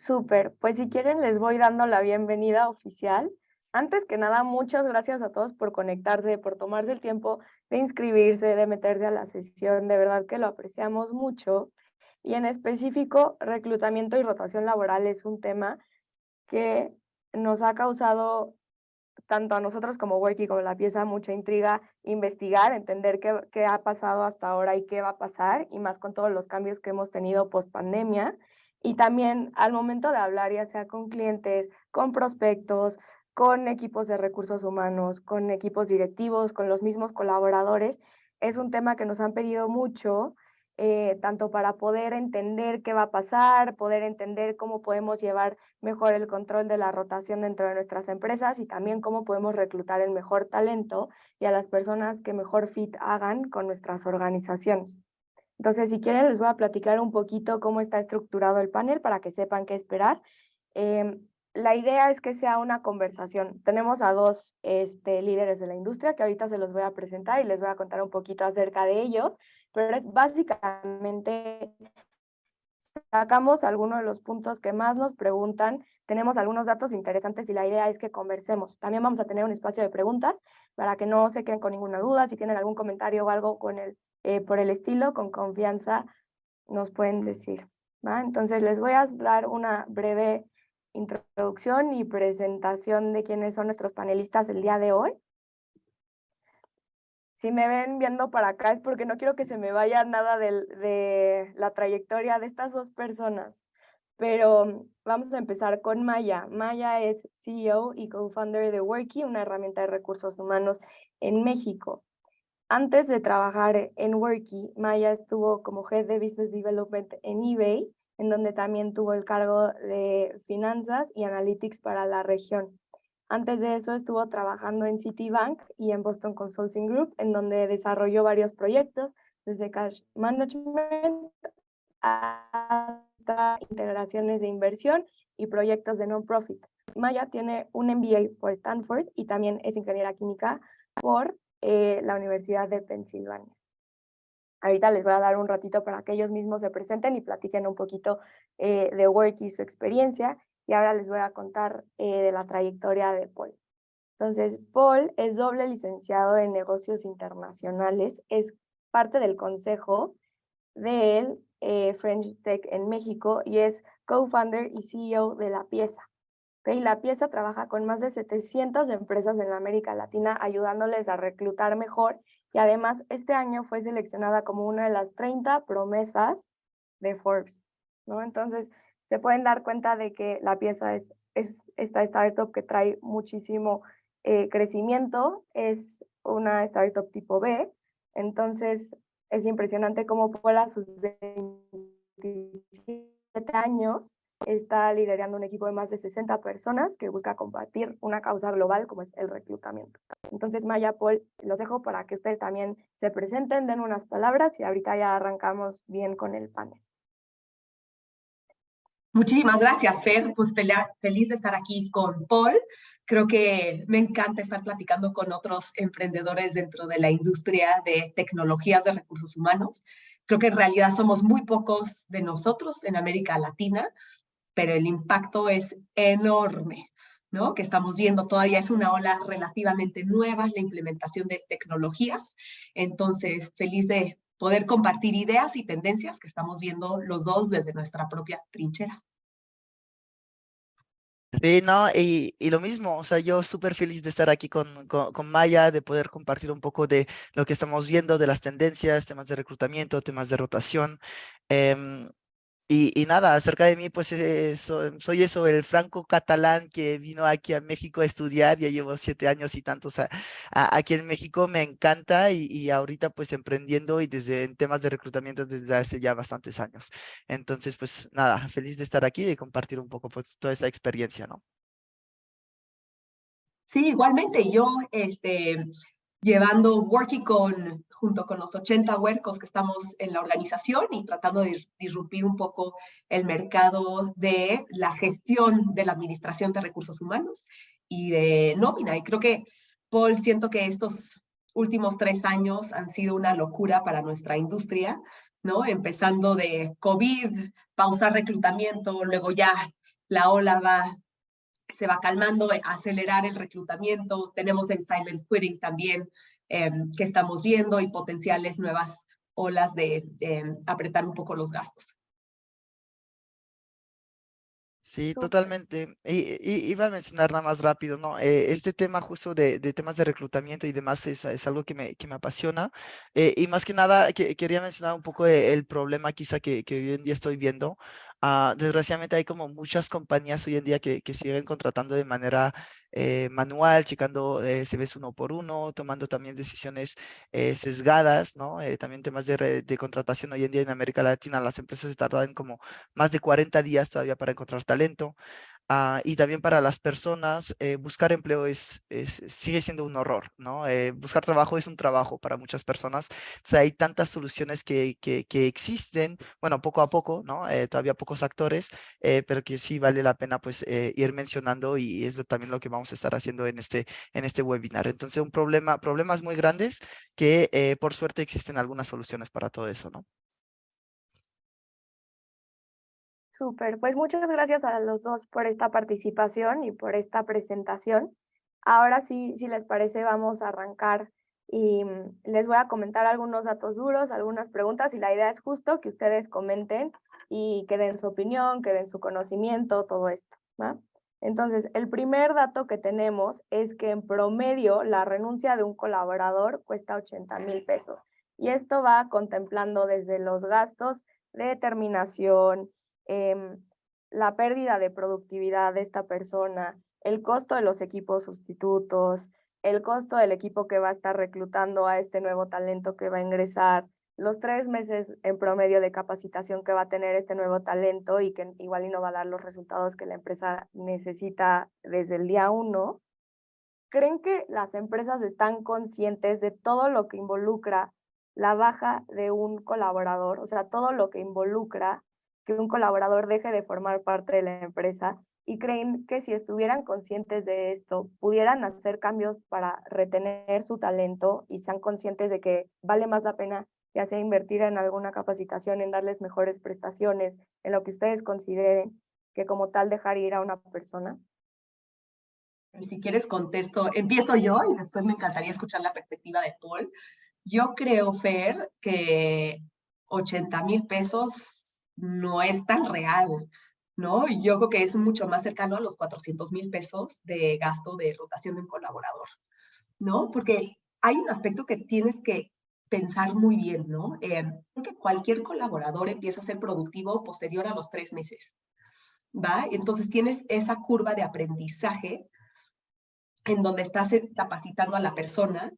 Súper, pues si quieren les voy dando la bienvenida oficial. Antes que nada, muchas gracias a todos por conectarse, por tomarse el tiempo de inscribirse, de meterse a la sesión, de verdad que lo apreciamos mucho. Y en específico, reclutamiento y rotación laboral es un tema que nos ha causado tanto a nosotros como Worky, como la pieza, mucha intriga, investigar, entender qué ha pasado hasta ahora y qué va a pasar, y más con todos los cambios que hemos tenido post pandemia. Y también al momento de hablar, ya sea con clientes, con prospectos, con equipos de recursos humanos, con equipos directivos, con los mismos colaboradores, es un tema que nos han pedido mucho, tanto para poder entender qué va a pasar, poder entender cómo podemos llevar mejor el control de la rotación dentro de nuestras empresas y también cómo podemos reclutar el mejor talento y a las personas que mejor fit hagan con nuestras organizaciones. Entonces, si quieren, les voy a platicar un poquito cómo está estructurado el panel para que sepan qué esperar. La idea es que sea una conversación. Tenemos a dos líderes de la industria que ahorita se los voy a presentar y les voy a contar un poquito acerca de ellos, pero es básicamente sacamos algunos de los puntos que más nos preguntan, tenemos algunos datos interesantes y la idea es que conversemos. También vamos a tener un espacio de preguntas para que no se queden con ninguna duda. Si tienen algún comentario o algo por el estilo, con confianza nos pueden decir, ¿va? Entonces les voy a dar una breve introducción y presentación de quiénes son nuestros panelistas el día de hoy. Si me ven viendo para acá es porque no quiero que se me vaya nada de la trayectoria de estas dos personas. Pero vamos a empezar con Maya. Maya es CEO y co-founder de Worky, una herramienta de recursos humanos en México. Antes de trabajar en Worky, Maya estuvo como Head de Business Development en eBay, en donde también tuvo el cargo de finanzas y analytics para la región. Antes de eso estuvo trabajando en Citibank y en Boston Consulting Group, en donde desarrolló varios proyectos, desde cash management hasta integraciones de inversión y proyectos de non-profit. Maya tiene un MBA por Stanford y también es ingeniera química por la Universidad de Pensilvania. Ahorita les voy a dar un ratito para que ellos mismos se presenten y platiquen un poquito de Worky y su experiencia. Y ahora les voy a contar de la trayectoria de Paul. Entonces, Paul es doble licenciado en negocios internacionales, es parte del consejo del French Tech en México y es co-founder y CEO de La Pieza. ¿Okay? La Pieza trabaja con más de 700 empresas en la América Latina, ayudándoles a reclutar mejor, y además este año fue seleccionada como una de las 30 promesas de Forbes, ¿no? Entonces, se pueden dar cuenta de que La Pieza es esta startup que trae muchísimo crecimiento, es una startup tipo B, entonces es impresionante cómo Paul a sus 27 años está liderando un equipo de más de 60 personas que busca combatir una causa global como es el reclutamiento. Entonces, Maya, Paul, los dejo para que ustedes también se presenten, den unas palabras y ahorita ya arrancamos bien con el panel. Muchísimas gracias, Fer. Pues feliz de estar aquí con Paul. Creo que me encanta estar platicando con otros emprendedores dentro de la industria de tecnologías de recursos humanos. Creo que en realidad somos muy pocos de nosotros en América Latina, pero el impacto es enorme, ¿no? Que estamos viendo todavía es una ola relativamente nueva, la implementación de tecnologías. Entonces, feliz de poder compartir ideas y tendencias que estamos viendo los dos desde nuestra propia trinchera. Sí, no, y lo mismo, o sea, yo súper feliz de estar aquí con Maya, de poder compartir un poco de lo que estamos viendo, de las tendencias, temas de reclutamiento, temas de rotación. em, y nada, acerca de mí, pues soy eso, el franco catalán que vino aquí a México a estudiar, ya llevo 7 años y tantos aquí en México, me encanta y ahorita pues emprendiendo y desde en temas de reclutamiento desde hace ya bastantes años. Entonces, pues nada, feliz de estar aquí y de compartir un poco pues toda esa experiencia, ¿no? Sí, igualmente yo llevando Worky junto con los 80 huercos que estamos en la organización y tratando de disrumpir un poco el mercado de la gestión de la administración de recursos humanos y de nómina. Y creo que, Paul, siento que estos últimos 3 años han sido una locura para nuestra industria, ¿no? Empezando de COVID, pausar reclutamiento, luego ya la ola se va calmando, acelerar el reclutamiento. Tenemos el silent quitting también que estamos viendo y potenciales nuevas olas de apretar un poco los gastos. Sí, Súper. totalmente. Y iba a mencionar nada más rápido, ¿no? Este tema justo de temas de reclutamiento y demás es algo que me apasiona. Y más que nada, quería mencionar un poco el problema quizá que hoy en día estoy viendo. Desgraciadamente hay como muchas compañías hoy en día que siguen contratando de manera manual, checando CVs uno por uno, tomando también decisiones sesgadas, ¿no? También temas de contratación hoy en día en América Latina, las empresas se tardan como más de 40 días todavía para encontrar talento. Y también para las personas, buscar empleo sigue siendo un horror, ¿no? Buscar trabajo es un trabajo para muchas personas. Entonces, hay tantas soluciones que existen, bueno, poco a poco, ¿no? Todavía pocos actores, pero que sí vale la pena pues ir mencionando y es también lo que vamos a estar haciendo en este webinar. Entonces, problemas muy grandes que por suerte existen algunas soluciones para todo eso, ¿no? Súper, pues muchas gracias a los dos por esta participación y por esta presentación. Ahora sí, si les parece, vamos a arrancar y les voy a comentar algunos datos duros, algunas preguntas y la idea es justo que ustedes comenten y que den su opinión, que den su conocimiento, todo esto, ¿va? Entonces, el primer dato que tenemos es que en promedio la renuncia de un colaborador cuesta 80,000 pesos y esto va contemplando desde los gastos de terminación, em, la pérdida de productividad de esta persona, el costo de los equipos sustitutos, el costo del equipo que va a estar reclutando a este nuevo talento que va a ingresar, los 3 meses en promedio de capacitación que va a tener este nuevo talento y que igual y no va a dar los resultados que la empresa necesita desde el día 1. ¿Creen que las empresas están conscientes de todo lo que involucra la baja de un colaborador? O sea, todo lo que involucra que un colaborador deje de formar parte de la empresa. ¿Y creen que si estuvieran conscientes de esto, pudieran hacer cambios para retener su talento y sean conscientes de que vale más la pena ya sea invertir en alguna capacitación, en darles mejores prestaciones, en lo que ustedes consideren, que como tal dejar ir a una persona? Si quieres contesto, empiezo yo y después me encantaría escuchar la perspectiva de Paul. Yo creo, Fer, que 80,000 pesos no es tan real, ¿no? Yo creo que es mucho más cercano a los 400,000 pesos de gasto de rotación de un colaborador, ¿no? Porque hay un aspecto que tienes que pensar muy bien, ¿no? Creo que cualquier colaborador empieza a ser productivo posterior a los 3 meses, ¿va? Entonces tienes esa curva de aprendizaje en donde estás capacitando a la persona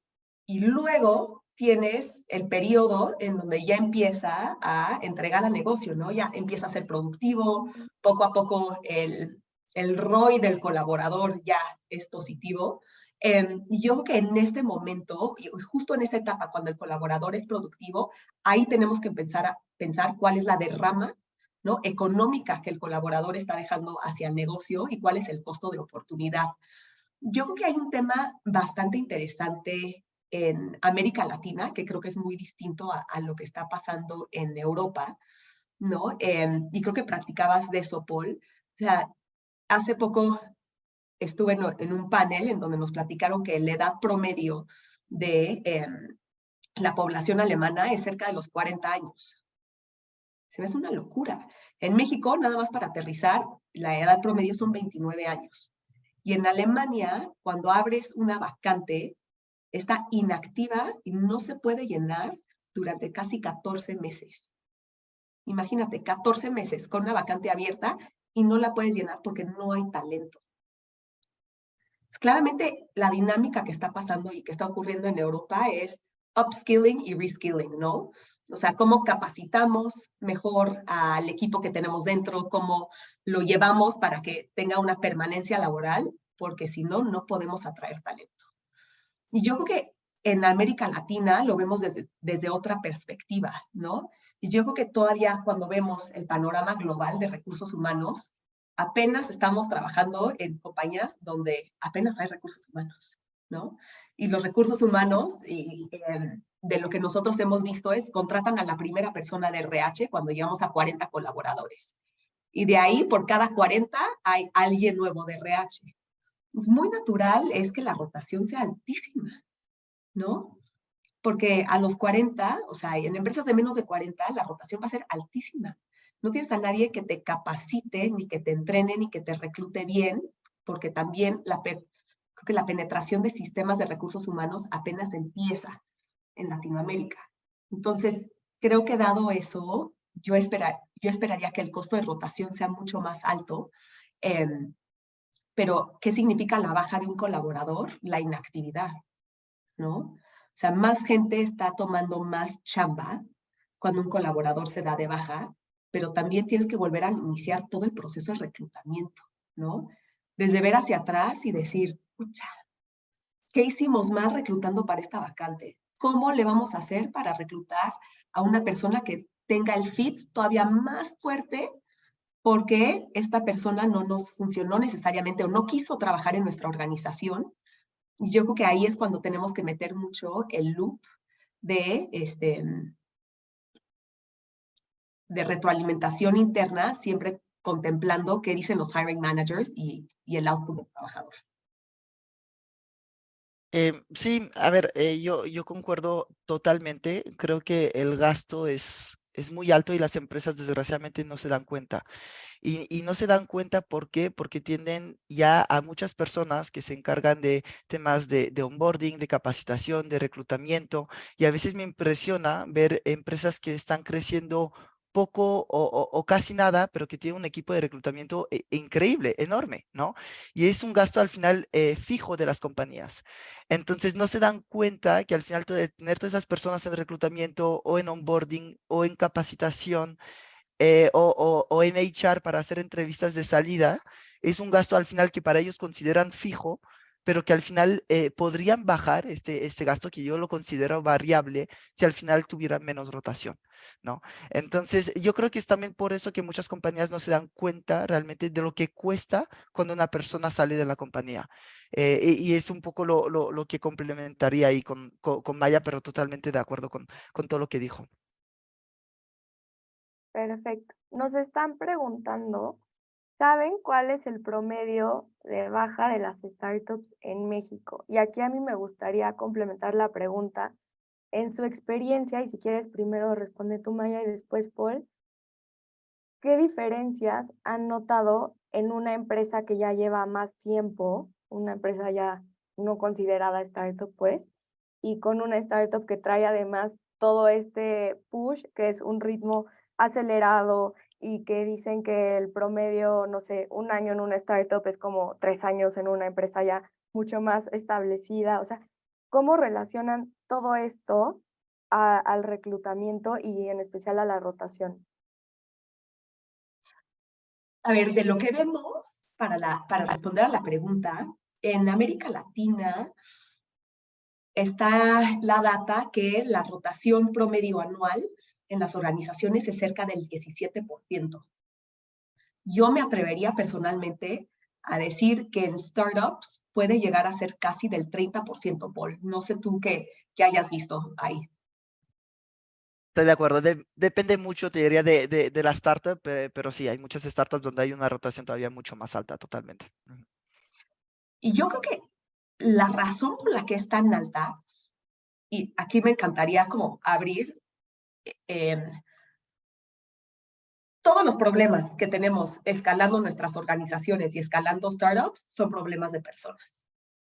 y luego tienes el periodo en donde ya empieza a entregar al negocio, ¿no? Ya empieza a ser productivo, poco a poco el ROI del colaborador ya es positivo. Y yo creo que en este momento, justo en esta etapa, cuando el colaborador es productivo, ahí tenemos que pensar cuál es la derrama, ¿no?, económica que el colaborador está dejando hacia el negocio y cuál es el costo de oportunidad. Yo creo que hay un tema bastante interesante en América Latina, que creo que es muy distinto a lo que está pasando en Europa, ¿no? Y creo que practicabas de eso, Paul. O sea, hace poco estuve en un panel en donde nos platicaron que la edad promedio de la población alemana es cerca de los 40 años. Se me hace una locura. En México, nada más para aterrizar, la edad promedio son 29 años. Y en Alemania, cuando abres una vacante, está inactiva y no se puede llenar durante casi 14 meses. Imagínate, 14 meses con una vacante abierta y no la puedes llenar porque no hay talento. Claramente, la dinámica que está pasando y que está ocurriendo en Europa es upskilling y reskilling, ¿no? O sea, cómo capacitamos mejor al equipo que tenemos dentro, cómo lo llevamos para que tenga una permanencia laboral, porque si no, no podemos atraer talento. Y yo creo que en América Latina lo vemos desde otra perspectiva, ¿no? Y yo creo que todavía cuando vemos el panorama global de recursos humanos, apenas estamos trabajando en compañías donde apenas hay recursos humanos, ¿no? Y los recursos humanos, de lo que nosotros hemos visto, es contratan a la primera persona de RH cuando llegamos a 40 colaboradores. Y de ahí, por cada 40, hay alguien nuevo de RH. Es muy natural es que la rotación sea altísima, ¿no? Porque a los 40, o sea, en empresas de menos de 40, la rotación va a ser altísima. No tienes a nadie que te capacite, ni que te entrene, ni que te reclute bien, porque también creo que la penetración de sistemas de recursos humanos apenas empieza en Latinoamérica. Entonces, creo que dado eso, yo esperaría que el costo de rotación sea mucho más alto. Pero, ¿qué significa la baja de un colaborador? La inactividad, ¿no? O sea, más gente está tomando más chamba cuando un colaborador se da de baja, pero también tienes que volver a iniciar todo el proceso de reclutamiento, ¿no? Desde ver hacia atrás y decir, pucha, ¿qué hicimos mal reclutando para esta vacante? ¿Cómo le vamos a hacer para reclutar a una persona que tenga el fit todavía más fuerte porque esta persona no nos funcionó necesariamente o no quiso trabajar en nuestra organización? Y yo creo que ahí es cuando tenemos que meter mucho el loop de, de retroalimentación interna, siempre contemplando qué dicen los hiring managers y el output del trabajador. Sí, a ver, yo concuerdo totalmente. Creo que el gasto es muy alto y las empresas desgraciadamente no se dan cuenta. Y no se dan cuenta, ¿por qué? Porque tienen ya a muchas personas que se encargan de temas de onboarding, de capacitación, de reclutamiento, y a veces me impresiona ver empresas que están creciendo poco o casi nada, pero que tienen un equipo de reclutamiento increíble, enorme, ¿no? Y es un gasto al final fijo de las compañías. Entonces no se dan cuenta que al final de tener todas esas personas en reclutamiento o en onboarding o en capacitación, o en HR para hacer entrevistas de salida, es un gasto al final que para ellos consideran fijo, pero que al final podrían bajar este gasto que yo lo considero variable si al final tuvieran menos rotación, ¿no? Entonces, yo creo que es también por eso que muchas compañías no se dan cuenta realmente de lo que cuesta cuando una persona sale de la compañía. Y es un poco lo que complementaría ahí con Maya, pero totalmente de acuerdo con todo lo que dijo. Perfecto. Nos están preguntando, ¿saben cuál es el promedio de baja de las startups en México? Y aquí a mí me gustaría complementar la pregunta en su experiencia, y si quieres primero responde tú, Maya, y después Paul, ¿qué diferencias han notado en una empresa que ya lleva más tiempo, una empresa ya no considerada startup, pues, y con una startup que trae además todo este push, que es un ritmo acelerado y que dicen que el promedio, no sé, un año en una startup es como 3 años en una empresa ya mucho más establecida? O sea, ¿cómo relacionan todo esto al reclutamiento y en especial a la rotación? A ver, de lo que vemos, para responder a la pregunta, en América Latina está la data que la rotación promedio anual en las organizaciones es cerca del 17%. Yo me atrevería personalmente a decir que en startups puede llegar a ser casi del 30%, Paul. No sé tú qué hayas visto ahí. Estoy de acuerdo. Depende mucho, te diría, de la startup, pero sí, hay muchas startups donde hay una rotación todavía mucho más alta, totalmente. Ujú. Y yo creo que la razón por la que es tan alta, y aquí me encantaría como abrir eh, todos los problemas que tenemos escalando nuestras organizaciones y escalando startups son problemas de personas,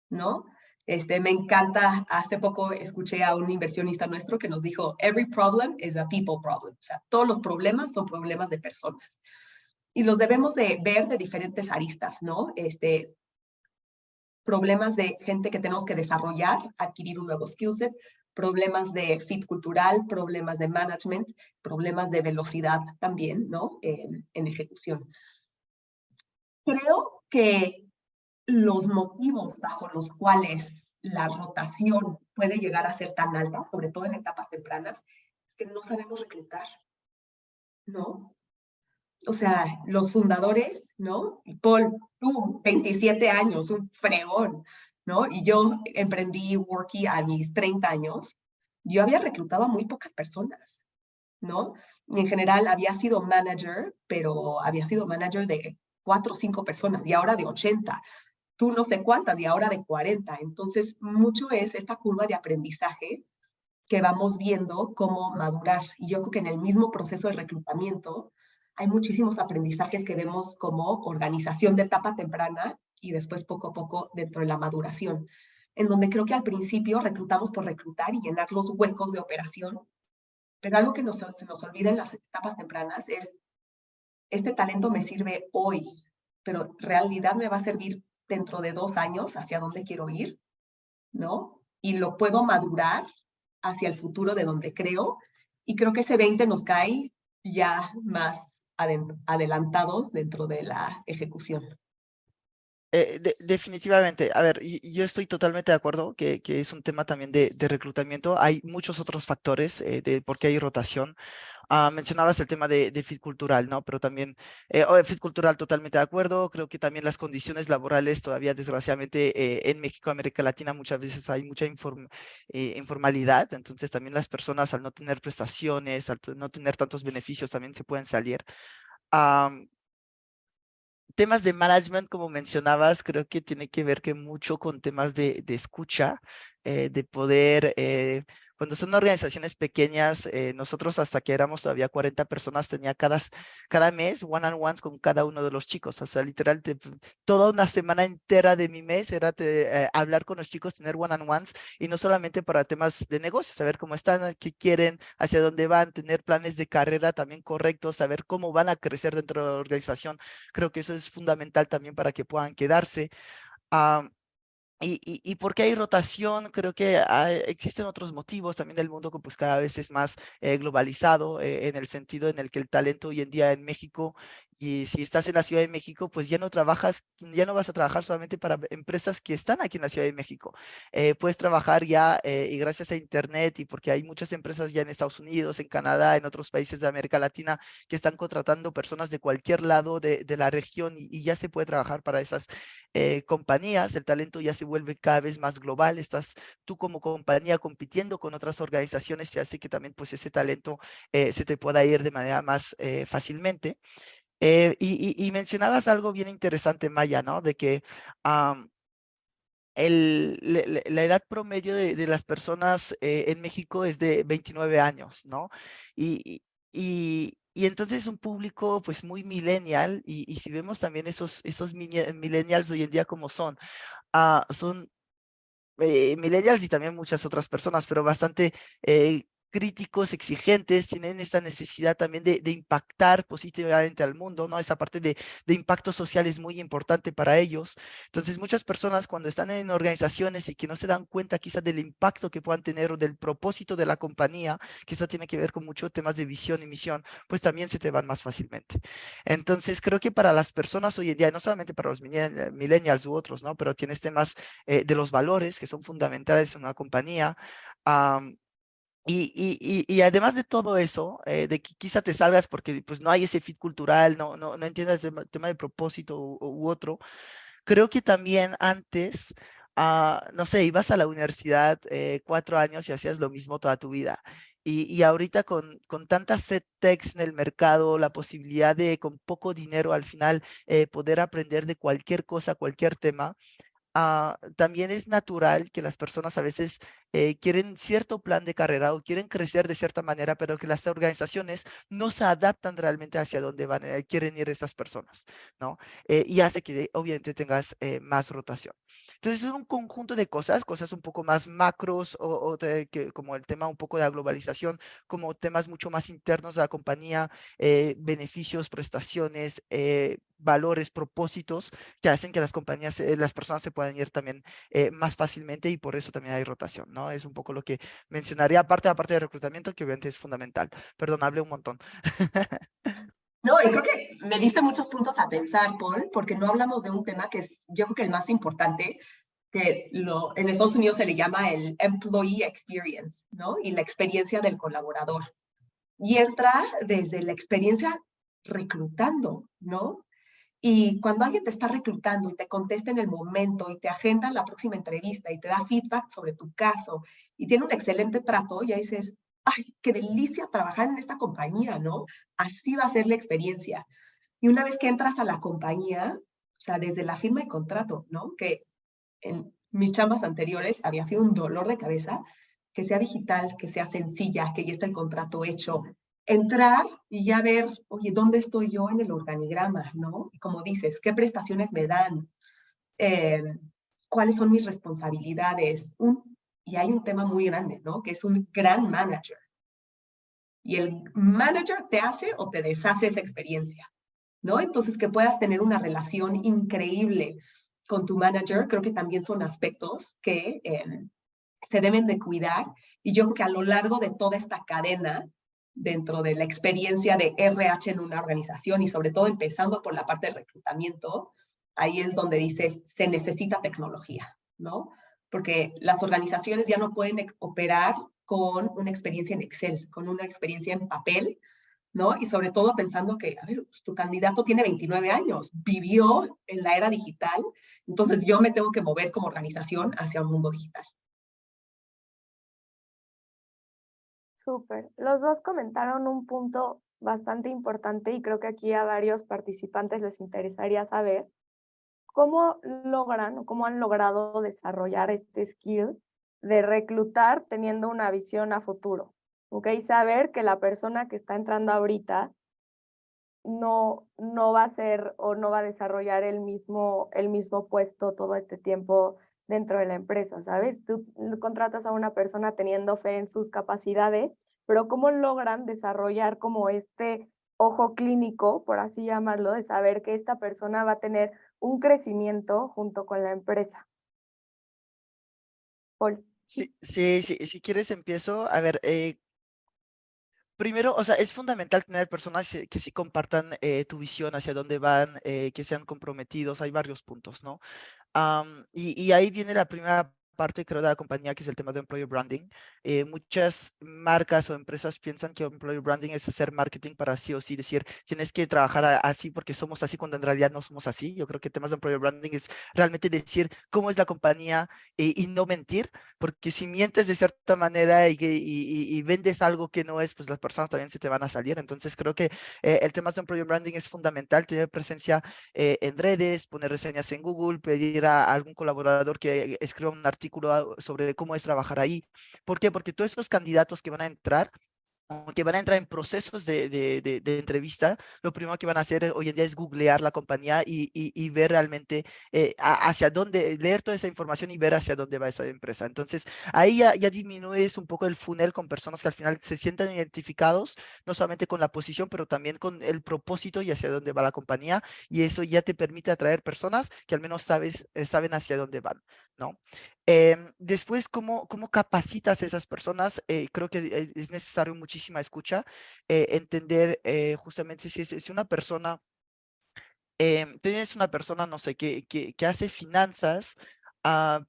¿no? Me encanta, hace poco escuché a un inversionista nuestro que nos dijo, every problem is a people problem. O sea, todos los problemas son problemas de personas. Y los debemos de ver de diferentes aristas, ¿no? Problemas de gente que tenemos que desarrollar, adquirir un nuevo skill set, problemas de fit cultural, problemas de management, problemas de velocidad también, ¿no? En ejecución. Creo que los motivos bajo los cuales la rotación puede llegar a ser tan alta, sobre todo en etapas tempranas, es que no sabemos reclutar, ¿no? O sea, los fundadores, ¿no? Paul, tú, 27 años, un fregón, ¿no? Y yo emprendí Worky a mis 30 años. Yo había reclutado a muy pocas personas, ¿no? Y en general había sido manager, pero había sido manager de 4 o 5 personas y ahora de 80. Tú no sé cuántas y ahora de 40. Entonces, mucho es esta curva de aprendizaje que vamos viendo cómo madurar. Y yo creo que en el mismo proceso de reclutamiento hay muchísimos aprendizajes que vemos como organización de etapa temprana y después poco a poco dentro de la maduración, en donde creo que al principio reclutamos por reclutar y llenar los huecos de operación, pero algo que se nos olvida en las etapas tempranas es, este talento me sirve hoy, pero en realidad me va a servir dentro de 2 años hacia dónde quiero ir, ¿no? Y lo puedo madurar hacia el futuro de donde creo, y creo que ese 20 nos cae ya más adelantados dentro de la ejecución. Definitivamente, a ver, y yo estoy totalmente de acuerdo que es un tema también de reclutamiento. Hay muchos otros factores de por qué hay rotación. Mencionabas el tema de fit cultural, ¿no? Pero también, fit cultural totalmente de acuerdo. Creo que también las condiciones laborales todavía, desgraciadamente, en México, América Latina, muchas veces hay mucha informalidad. Entonces, también las personas al no tener prestaciones, no tener tantos beneficios, también se pueden salir. Am, Temas de management, como mencionabas, creo que tiene que ver que mucho con temas de escucha, de poder, cuando son organizaciones pequeñas, nosotros hasta que éramos todavía 40 personas, tenía cada mes one-on-ones con cada uno de los chicos, o sea, literal, toda una semana entera de mi mes era hablar con los chicos, tener one-on-ones, y no solamente para temas de negocios, saber cómo están, qué quieren, hacia dónde van, tener planes de carrera también correctos, saber cómo van a crecer dentro de la organización. Creo que eso es fundamental también para que puedan quedarse. Ah, y porque hay rotación, creo que existen otros motivos también del mundo que pues cada vez es más globalizado en el sentido en el que el talento hoy en día en México, y si estás en la Ciudad de México, pues ya no trabajas, ya no vas a trabajar solamente para empresas que están aquí en la Ciudad de México. Puedes trabajar ya y gracias a Internet y porque hay muchas empresas ya en Estados Unidos, en Canadá, en otros países de América Latina que están contratando personas de cualquier lado de la región y ya se puede trabajar para esas compañías. El talento ya se vuelve cada vez más global. Estás tú como compañía compitiendo con otras organizaciones y hace que también pues ese talento se te pueda ir de manera más fácilmente. Y mencionabas algo bien interesante, Maya, ¿no? De que la edad promedio de las personas en México es de 29 años, ¿no? Y entonces es un público pues muy millennial y si vemos también esos millennials hoy en día como son millennials y también muchas otras personas, pero bastante críticos, exigentes, tienen esta necesidad también de impactar positivamente al mundo, ¿no? Esa parte de impacto social es muy importante para ellos. Entonces, muchas personas cuando están en organizaciones y que no se dan cuenta quizás del impacto que puedan tener o del propósito de la compañía, que eso tiene que ver con muchos temas de visión y misión, pues también se te van más fácilmente. Entonces, creo que para las personas hoy en día, no solamente para los millennials u otros, ¿no? Pero tienes temas de los valores que son fundamentales en una compañía. am, y además de todo eso, de que quizá te salgas porque pues no hay ese fit cultural, no entiendas el tema de propósito u otro, creo que también antes, no sé, ibas a la universidad 4 años y hacías lo mismo toda tu vida. Y ahorita con tantas techs en el mercado, la posibilidad de con poco dinero al final poder aprender de cualquier cosa, cualquier tema, también es natural que las personas a veces quieren cierto plan de carrera o quieren crecer de cierta manera, pero que las organizaciones no se adaptan realmente hacia dónde quieren ir esas personas, ¿no? Y hace que obviamente tengas más rotación. Entonces es un conjunto de cosas un poco más macros como el tema un poco de la globalización, como temas mucho más internos de la compañía, beneficios, prestaciones, valores, propósitos que hacen que las compañías, las personas se puedan ir también más fácilmente y por eso también hay rotación, ¿no? Es un poco lo que mencionaría, aparte de reclutamiento, que obviamente es fundamental. Perdón, hablé un montón. No, y creo que me diste muchos puntos a pensar, Paul, porque no hablamos de un tema que es, yo creo que el más importante, que en Estados Unidos se le llama el employee experience, ¿no? Y la experiencia del colaborador. Y entra desde la experiencia reclutando, ¿no? Y cuando alguien te está reclutando y te contesta en el momento y te agenda la próxima entrevista y te da feedback sobre tu caso y tiene un excelente trato, ya dices, ¡ay, qué delicia trabajar en esta compañía!, ¿no? Así va a ser la experiencia. Y una vez que entras a la compañía, o sea, desde la firma de contrato, ¿no? Que en mis chambas anteriores había sido un dolor de cabeza, que sea digital, que sea sencilla, que ya está el contrato hecho. Entrar y ya ver, oye, ¿dónde estoy yo en el organigrama, no? Y como dices, ¿qué prestaciones me dan? Eh, ¿Cuáles son mis responsabilidades? Y hay un tema muy grande, ¿no? Que es un gran manager. Y el manager te hace o te deshace esa experiencia, ¿no? Entonces, que puedas tener una relación increíble con tu manager, creo que también son aspectos que se deben de cuidar. Y yo creo que a lo largo de toda esta cadena, dentro de la experiencia de RH en una organización y sobre todo empezando por la parte de reclutamiento, ahí es donde dices, se necesita tecnología, ¿no? Porque las organizaciones ya no pueden operar con una experiencia en Excel, con una experiencia en papel, ¿no? Y sobre todo pensando que, a ver, pues, tu candidato tiene 29 años, vivió en la era digital, entonces yo me tengo que mover como organización hacia un mundo digital. Súper. Los dos comentaron un punto bastante importante y creo que aquí a varios participantes les interesaría saber cómo logran o cómo han logrado desarrollar este skill de reclutar teniendo una visión a futuro. ¿Ok? Saber que la persona que está entrando ahorita no va a ser o no va a desarrollar el mismo puesto todo este tiempo dentro de la empresa, ¿sabes? Tú contratas a una persona teniendo fe en sus capacidades, pero ¿cómo logran desarrollar como este ojo clínico, por así llamarlo, de saber que esta persona va a tener un crecimiento junto con la empresa? Paul. Sí, sí, sí, si quieres empiezo. A ver, primero, o sea, es fundamental tener personas que sí compartan tu visión hacia dónde van, que sean comprometidos. Hay varios puntos, ¿no? Y ahí viene la primera parte, creo, de la compañía, que es el tema de employer branding. Muchas marcas o empresas piensan que employer branding es hacer marketing para sí o sí decir, tienes que trabajar así porque somos así, cuando en realidad no somos así. Yo creo que temas de employer branding es realmente decir cómo es la compañía y no mentir, porque si mientes de cierta manera y vendes algo que no es, pues las personas también se te van a salir. Entonces creo que el tema de employer branding es fundamental, tener presencia en redes, poner reseñas en Google, pedir a algún colaborador que escriba un artículo sobre cómo es trabajar ahí. ¿Por qué? Porque todos esos candidatos que van a entrar, que van a entrar en procesos de entrevista, lo primero que van a hacer hoy en día es googlear la compañía y ver realmente hacia dónde, leer toda esa información y ver hacia dónde va esa empresa. Entonces, ahí ya disminuyes un poco el funnel con personas que al final se sientan identificados, no solamente con la posición, pero también con el propósito y hacia dónde va la compañía, y eso ya te permite atraer personas que al menos saben hacia dónde van, ¿no? Después, ¿cómo capacitas a esas personas? Creo que es necesario muchísima escucha, entender justamente si una persona, tienes una persona, no sé, que hace finanzas,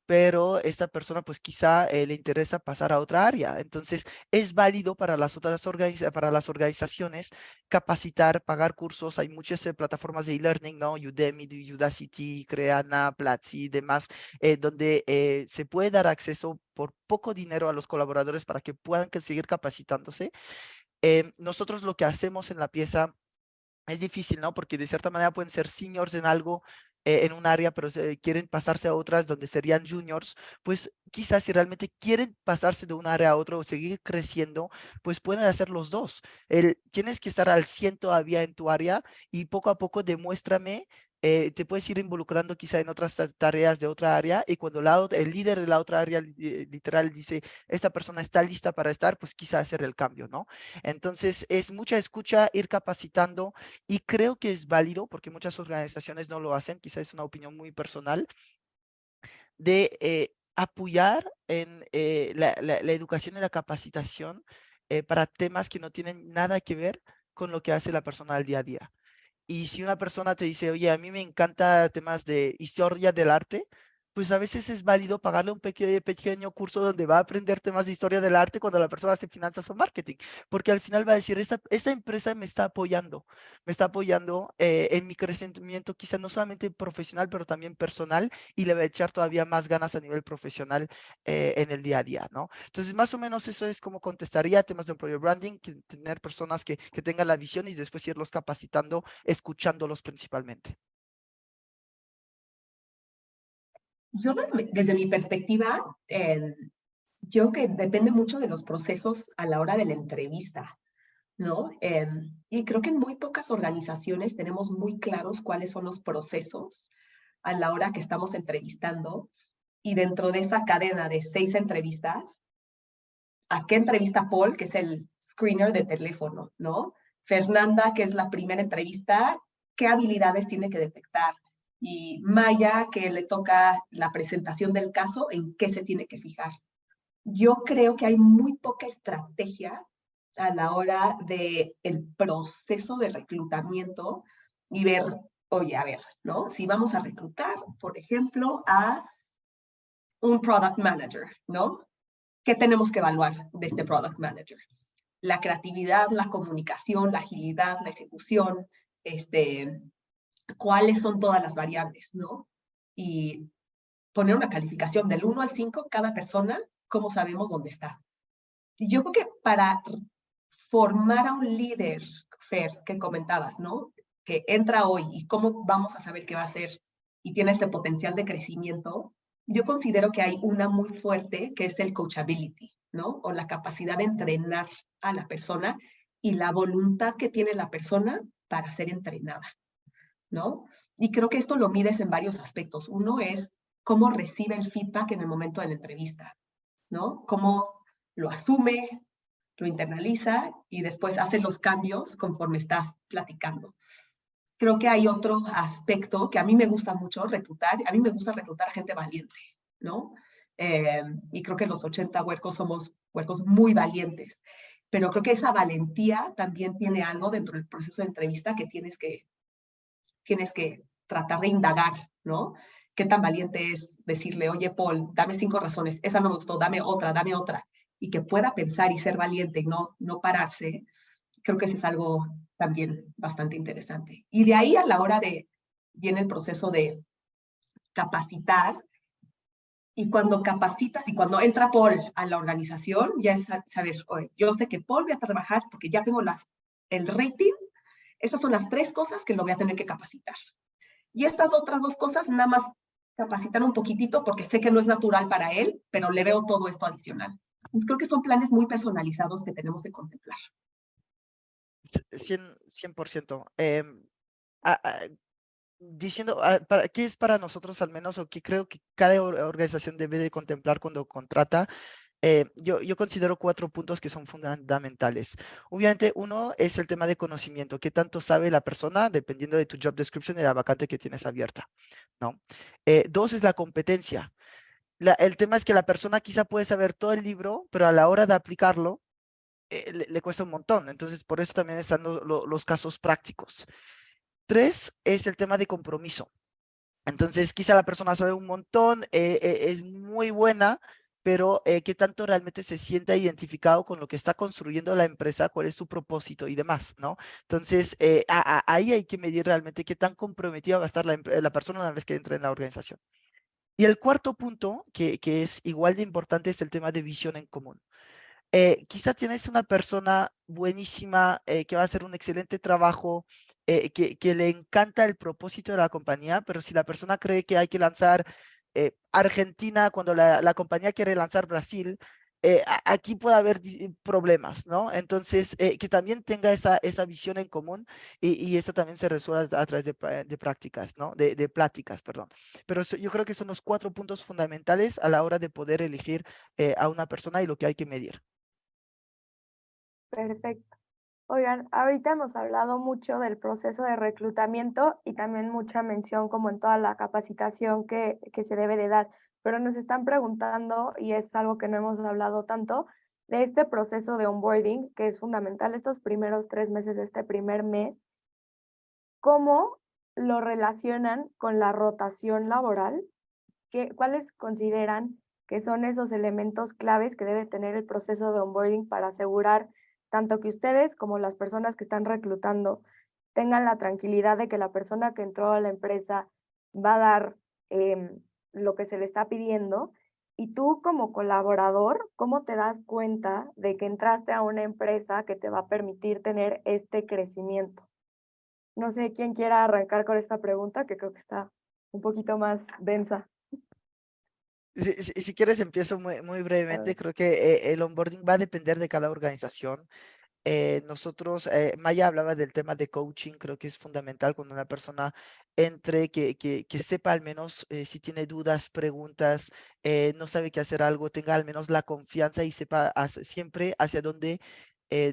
pero esta persona pues quizá le interesa pasar a otra área. Entonces es válido para las otras para las organizaciones capacitar, pagar cursos. Hay muchas plataformas de e-learning, ¿no? Udemy, Udacity, Creana, Platzi y demás, donde se puede dar acceso por poco dinero a los colaboradores para que puedan seguir capacitándose. Nosotros lo que hacemos en la pieza es difícil, ¿no? Porque de cierta manera pueden ser seniors en algo, en un área, pero quieren pasarse a otras donde serían juniors. Pues quizás si realmente quieren pasarse de un área a otro o seguir creciendo, pues pueden hacer los dos. Tienes que estar al 100 todavía en tu área y poco a poco demuéstrame. Te puedes ir involucrando quizá en otras tareas de otra área, y cuando el líder de la otra área literal dice, esta persona está lista para estar, pues quizá hacer el cambio, ¿no? Entonces es mucha escucha, ir capacitando, y creo que es válido porque muchas organizaciones no lo hacen, quizás es una opinión muy personal, de apoyar en la educación y la capacitación para temas que no tienen nada que ver con lo que hace la persona al día a día. Y si una persona te dice, oye, a mí me encanta temas de historia del arte, pues a veces es válido pagarle un pequeño curso donde va a aprender temas de historia del arte cuando la persona hace finanzas o marketing, porque al final va a decir, esta empresa me está apoyando en mi crecimiento, quizá no solamente profesional, pero también personal, y le va a echar todavía más ganas a nivel profesional en el día a día, ¿no? Entonces, más o menos eso es como contestaría temas de employer branding, tener personas que tengan la visión y después irlos capacitando, escuchándolos principalmente. Yo desde mi perspectiva, yo creo que depende mucho de los procesos a la hora de la entrevista, ¿no? Y creo que en muy pocas organizaciones tenemos muy claros cuáles son los procesos a la hora que estamos entrevistando y dentro de esa cadena de 6 entrevistas, ¿a qué entrevista Paul, que es el screener de teléfono, ¿no? Fernanda, que es la primera entrevista, ¿qué habilidades tiene que detectar? Y Maya, que le toca la presentación del caso, ¿en qué se tiene que fijar? Yo creo que hay muy poca estrategia a la hora del proceso de reclutamiento y ver, oye, a ver, ¿no? Si vamos a reclutar, por ejemplo, a un product manager, ¿no? ¿Qué tenemos que evaluar de este product manager? La creatividad, la comunicación, la agilidad, la ejecución, cuáles son todas las variables, ¿no? Y poner una calificación del 1 al 5, cada persona, cómo sabemos dónde está. Y yo creo que para formar a un líder, Fer, que comentabas, ¿no? Que entra hoy y cómo vamos a saber qué va a hacer y tiene este potencial de crecimiento, yo considero que hay una muy fuerte que es el coachability, ¿no? O la capacidad de entrenar a la persona y la voluntad que tiene la persona para ser entrenada, ¿no? Y creo que esto lo mides en varios aspectos. Uno es cómo recibe el feedback en el momento de la entrevista, ¿no? Cómo lo asume, lo internaliza y después hace los cambios conforme estás platicando. Creo que hay otro aspecto que a mí me gusta mucho reclutar. A mí me gusta reclutar gente valiente, ¿no? Y creo que los 80 huercos somos huercos muy valientes. Pero creo que esa valentía también tiene algo dentro del proceso de entrevista que tienes que tratar de indagar, ¿no? ¿Qué tan valiente es decirle, oye, Paul, dame 5 razones, esa no me gustó, dame otra, y que pueda pensar y ser valiente y no pararse? Creo que eso es algo también bastante interesante. Y de ahí a la hora viene el proceso de capacitar, y cuando capacitas y cuando entra Paul a la organización, ya es saber, oye, yo sé que Paul voy a trabajar porque ya tengo el rating, estas son las 3 cosas que lo voy a tener que capacitar. Y estas otras 2 cosas, nada más capacitar un poquitito porque sé que no es natural para él, pero le veo todo esto adicional. Entonces creo que son planes muy personalizados que tenemos que contemplar. 100%. Diciendo, ¿qué es para nosotros al menos o qué creo que cada organización debe de contemplar cuando contrata? Yo considero 4 puntos que son fundamentales. Obviamente, uno es el tema de conocimiento. ¿Qué tanto sabe la persona dependiendo de tu job description y la vacante que tienes abierta? ¿No? 2 es la competencia. El tema es que la persona quizá puede saber todo el libro, pero a la hora de aplicarlo, le cuesta un montón. Entonces, por eso también están los casos prácticos. 3 es el tema de compromiso. Entonces, quizá la persona sabe un montón, es muy buena, pero ¿qué tanto realmente se siente identificado con lo que está construyendo la empresa? ¿Cuál es su propósito y demás, ¿no? Entonces, ahí hay que medir realmente qué tan comprometida va a estar la persona una vez que entre en la organización. Y el cuarto punto, que es igual de importante, es el tema de visión en común. Quizás tienes una persona buenísima que va a hacer un excelente trabajo, que le encanta el propósito de la compañía, pero si la persona cree que hay que lanzar Argentina cuando la compañía quiere lanzar Brasil, aquí puede haber problemas, ¿no? Entonces, que también tenga esa visión en común y eso también se resuelve a través de prácticas, ¿no? De pláticas, perdón. Pero yo creo que son los 4 puntos fundamentales a la hora de poder elegir a una persona y lo que hay que medir. Perfecto. Oigan, ahorita hemos hablado mucho del proceso de reclutamiento y también mucha mención como en toda la capacitación que se debe de dar, pero nos están preguntando, y es algo que no hemos hablado tanto, de este proceso de onboarding, que es fundamental estos primeros 3 meses de este primer mes, ¿cómo lo relacionan con la rotación laboral? ¿cuáles consideran que son esos elementos claves que debe tener el proceso de onboarding para asegurar tanto que ustedes como las personas que están reclutando tengan la tranquilidad de que la persona que entró a la empresa va a dar lo que se le está pidiendo? Y tú como colaborador, ¿cómo te das cuenta de que entraste a una empresa que te va a permitir tener este crecimiento? No sé quién quiera arrancar con esta pregunta, que creo que está un poquito más densa. Si quieres, empiezo muy A brevemente. ver. Creo que el onboarding va a depender de cada organización. Nosotros, Maya hablaba del tema de coaching, creo que es fundamental cuando una persona entre, que sepa al menos si tiene dudas, preguntas, no sabe qué hacer algo, tenga al menos la confianza y sepa siempre hacia dónde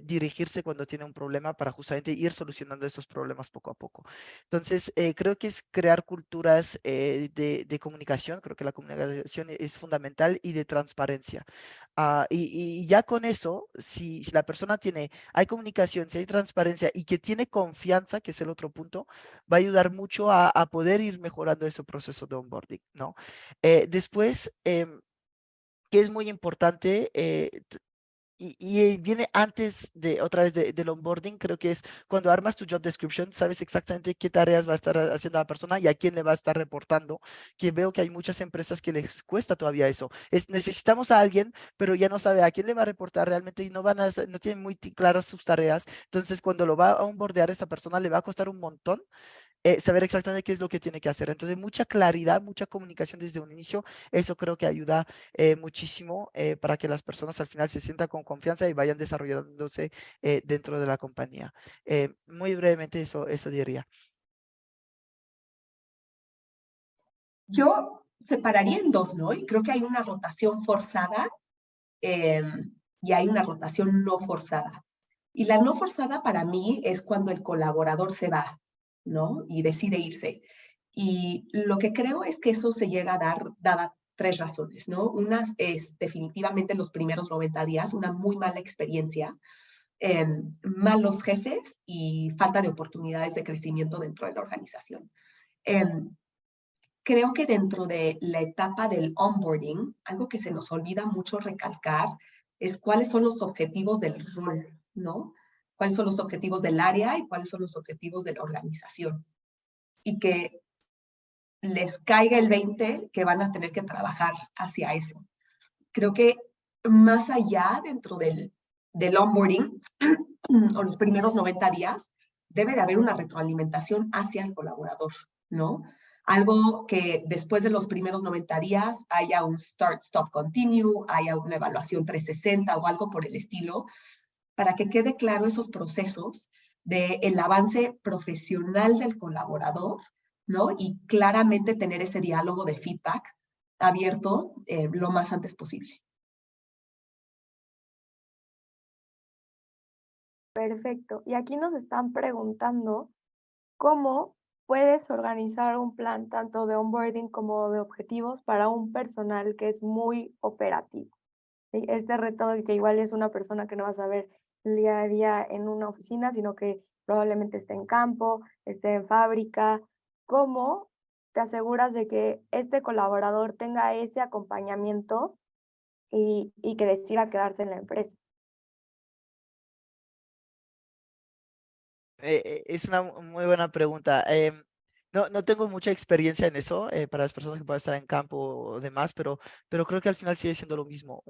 dirigirse cuando tiene un problema para justamente ir solucionando esos problemas poco a poco. Entonces, creo que es crear culturas de comunicación, creo que la comunicación es fundamental y de transparencia. Y ya con eso, si la persona hay comunicación, si hay transparencia y que tiene confianza, que es el otro punto, va a ayudar mucho a poder ir mejorando ese proceso de onboarding, ¿no? Después, que es muy importante, y viene antes de otra vez del onboarding, creo que es cuando armas tu job description, sabes exactamente qué tareas va a estar haciendo la persona y a quién le va a estar reportando, que veo que hay muchas empresas que les cuesta todavía eso. Necesitamos a alguien, pero ya no sabe a quién le va a reportar realmente y no tienen muy claras sus tareas. Entonces, cuando lo va a onboardear esa persona, le va a costar un montón saber exactamente qué es lo que tiene que hacer. Entonces, mucha claridad, mucha comunicación desde un inicio, eso creo que ayuda muchísimo para que las personas al final se sientan con confianza y vayan desarrollándose dentro de la compañía. Muy brevemente eso diría. Yo separaría en dos, ¿no? Y creo que hay una rotación forzada eh, y hay una rotación no forzada. Y la no forzada para mí es cuando el colaborador se va, ¿no? Y decide irse. Y lo que creo es que eso se llega a dar, dada tres razones, ¿no? Una es definitivamente los primeros 90 días, una muy mala experiencia, malos jefes y falta de oportunidades de crecimiento dentro de la organización. Eh, Creo que dentro de la etapa del onboarding, algo que se nos olvida mucho recalcar es cuáles son los objetivos del rol, ¿no? Cuáles son los objetivos del área y cuáles son los objetivos de la organización. Y que les caiga el 20 que van a tener que trabajar hacia eso. Creo que más allá dentro del onboarding o los primeros 90 días, debe de haber una retroalimentación hacia el colaborador, ¿no? Algo que después de los primeros 90 días haya un start, stop, continue, haya una evaluación 360 o algo por el estilo, para que quede claro esos procesos del avance profesional del colaborador, ¿no? Y claramente tener ese diálogo de feedback abierto lo más antes posible. Perfecto. Y aquí nos están preguntando cómo puedes organizar un plan tanto de onboarding como de objetivos para un personal que es muy operativo. ¿Sí? Este reto de que igual es una persona que no vas a ver el día a día en una oficina, sino que probablemente esté en campo, esté en fábrica. ¿Cómo te aseguras de que este colaborador tenga ese acompañamiento y que decida quedarse en la empresa? Es una muy buena pregunta. No tengo mucha experiencia en eso para las personas que puedan estar en campo o demás, pero creo que al final sigue siendo lo mismo.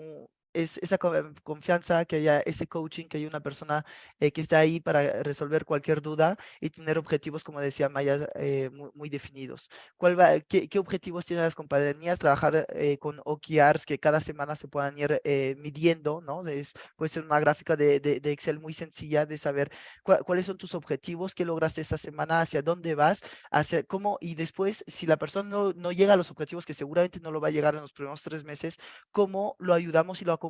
Es esa confianza, que haya ese coaching, que haya una persona que esté ahí para resolver cualquier duda y tener objetivos, como decía Maya, muy definidos. ¿Qué objetivos tienen las compañías? Trabajar con OKRs que cada semana se puedan ir midiendo, ¿no? Puede ser una gráfica de Excel muy sencilla de saber cuáles son tus objetivos, qué lograste esta semana, hacia dónde vas, hacia cómo, y después, si la persona no llega a los objetivos, que seguramente no lo va a llegar en los primeros 3 meses, cómo lo ayudamos y lo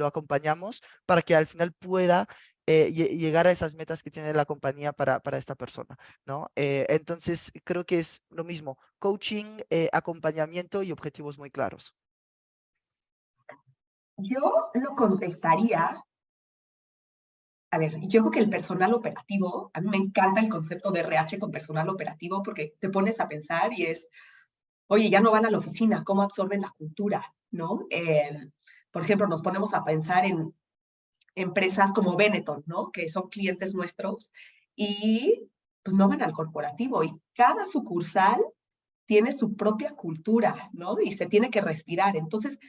acompañamos para que al final pueda llegar a esas metas que tiene la compañía para esta persona, ¿no? Entonces, creo que es lo mismo, coaching, acompañamiento y objetivos muy claros. Yo lo contestaría. A ver, yo creo que el personal operativo, a mí me encanta el concepto de RH con personal operativo porque te pones a pensar y es, Oye, ya no van a la oficina, ¿cómo absorben la cultura? ¿No? Por ejemplo, nos ponemos a pensar en empresas como Benetton, ¿no? Que son clientes nuestros y pues no van al corporativo y cada sucursal tiene su propia cultura, ¿no? Y se tiene que respirar. Entonces,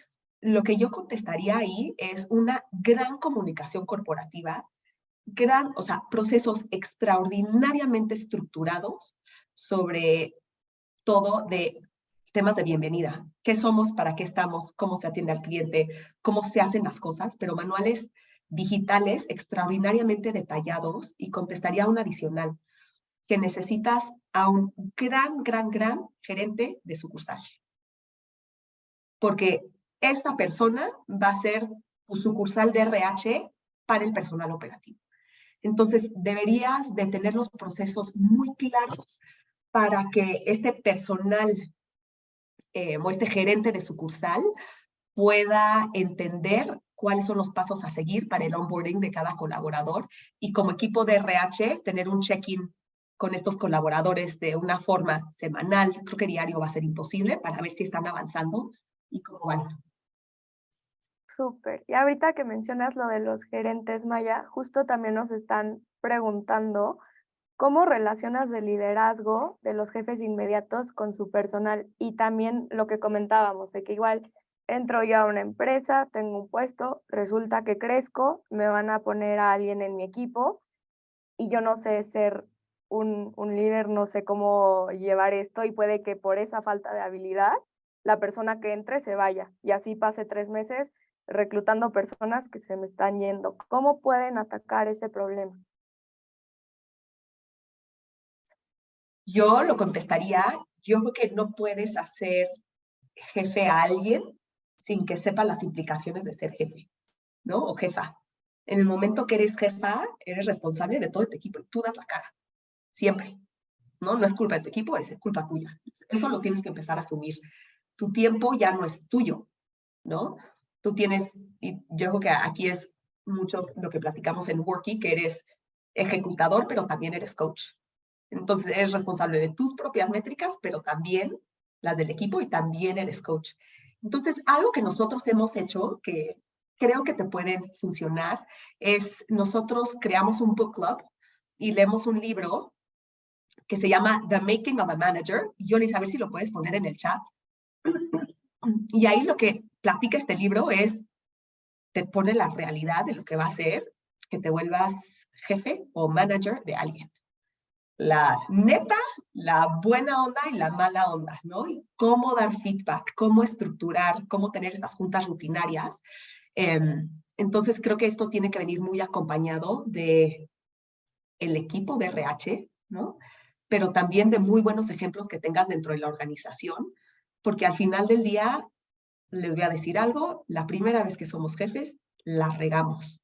lo que yo contestaría ahí es una gran comunicación corporativa, o sea, procesos extraordinariamente estructurados sobre todo de temas de bienvenida. ¿Qué somos? ¿Para qué estamos? ¿Cómo se atiende al cliente? ¿Cómo se hacen las cosas? Pero manuales digitales extraordinariamente detallados y contestaría un adicional, que necesitas a un gran gerente de sucursal. Porque esta persona va a ser tu sucursal de RH para el personal operativo. Entonces, deberías de tener los procesos muy claros para que este personal o este gerente de sucursal pueda entender cuáles son los pasos a seguir para el onboarding de cada colaborador y como equipo de RH tener un check-in con estos colaboradores de una forma semanal, creo que diario va a ser imposible, para ver si están avanzando y cómo van. Súper. Y ahorita que mencionas lo de los gerentes, Maya, justo también nos están preguntando cómo relacionas el liderazgo de los jefes inmediatos con su personal y también lo que comentábamos, de que igual entro yo a una empresa, tengo un puesto, resulta que crezco, me van a poner a alguien en mi equipo y yo no sé ser un líder, no sé cómo llevar esto y puede que por esa falta de habilidad la persona que entre se vaya y así pase 3 meses reclutando personas que se me están yendo. ¿Cómo pueden atacar ese problema? Yo lo contestaría, yo creo que no puedes hacer jefe a alguien sin que sepa las implicaciones de ser jefe, ¿no? O jefa. En el momento que eres jefa, eres responsable de todo tu equipo y tú das la cara, siempre, ¿no? No es culpa de tu equipo, es culpa tuya. Eso lo tienes que empezar a asumir. Tu tiempo ya no es tuyo, ¿no? Tú tienes, y yo creo que aquí es mucho lo que platicamos en Worky, que eres ejecutador, pero también eres coach. Entonces, eres responsable de tus propias métricas, pero también las del equipo y también eres coach. Entonces, algo que nosotros hemos hecho que creo que te pueden funcionar es nosotros creamos un book club y leemos un libro que se llama The Making of a Manager. Yo les a ver si lo puedes poner en el chat. Y ahí lo que platica este libro es, te pone la realidad de lo que va a ser que te vuelvas jefe o manager de alguien. La neta, la buena onda y la mala onda, ¿no? Y cómo dar feedback, cómo estructurar, cómo tener estas juntas rutinarias. Entonces, creo que esto tiene que venir muy acompañado de el equipo de RH, ¿no? Pero también de muy buenos ejemplos que tengas dentro de la organización, porque al final del día, les voy a decir algo, la primera vez que somos jefes, la regamos.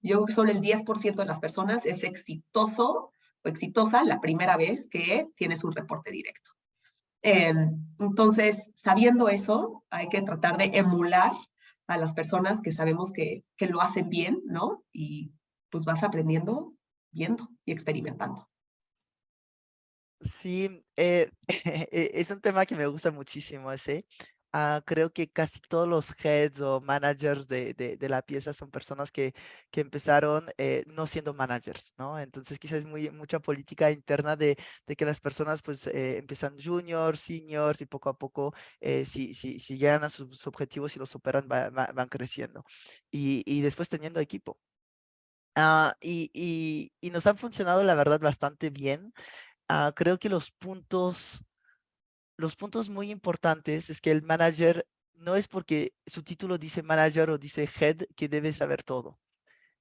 Yo creo que solo el 10% de las personas es exitoso o exitosa la primera vez que tienes un reporte directo. Entonces, sabiendo eso, hay que tratar de emular a las personas que sabemos que lo hacen bien, ¿no? Y pues vas aprendiendo, viendo y experimentando. Sí, es un tema que me gusta muchísimo ese. Creo que casi todos los heads o managers de la pieza son personas que empezaron no siendo managers, ¿no? Entonces quizás es mucha política interna de que las personas pues empiezan juniors, seniors y poco a poco si llegan a sus objetivos y los superan van creciendo y después teniendo equipo. Y nos han funcionado la verdad bastante bien. Creo que los puntos muy importantes es que el manager no es porque su título dice manager o dice head que debe saber todo.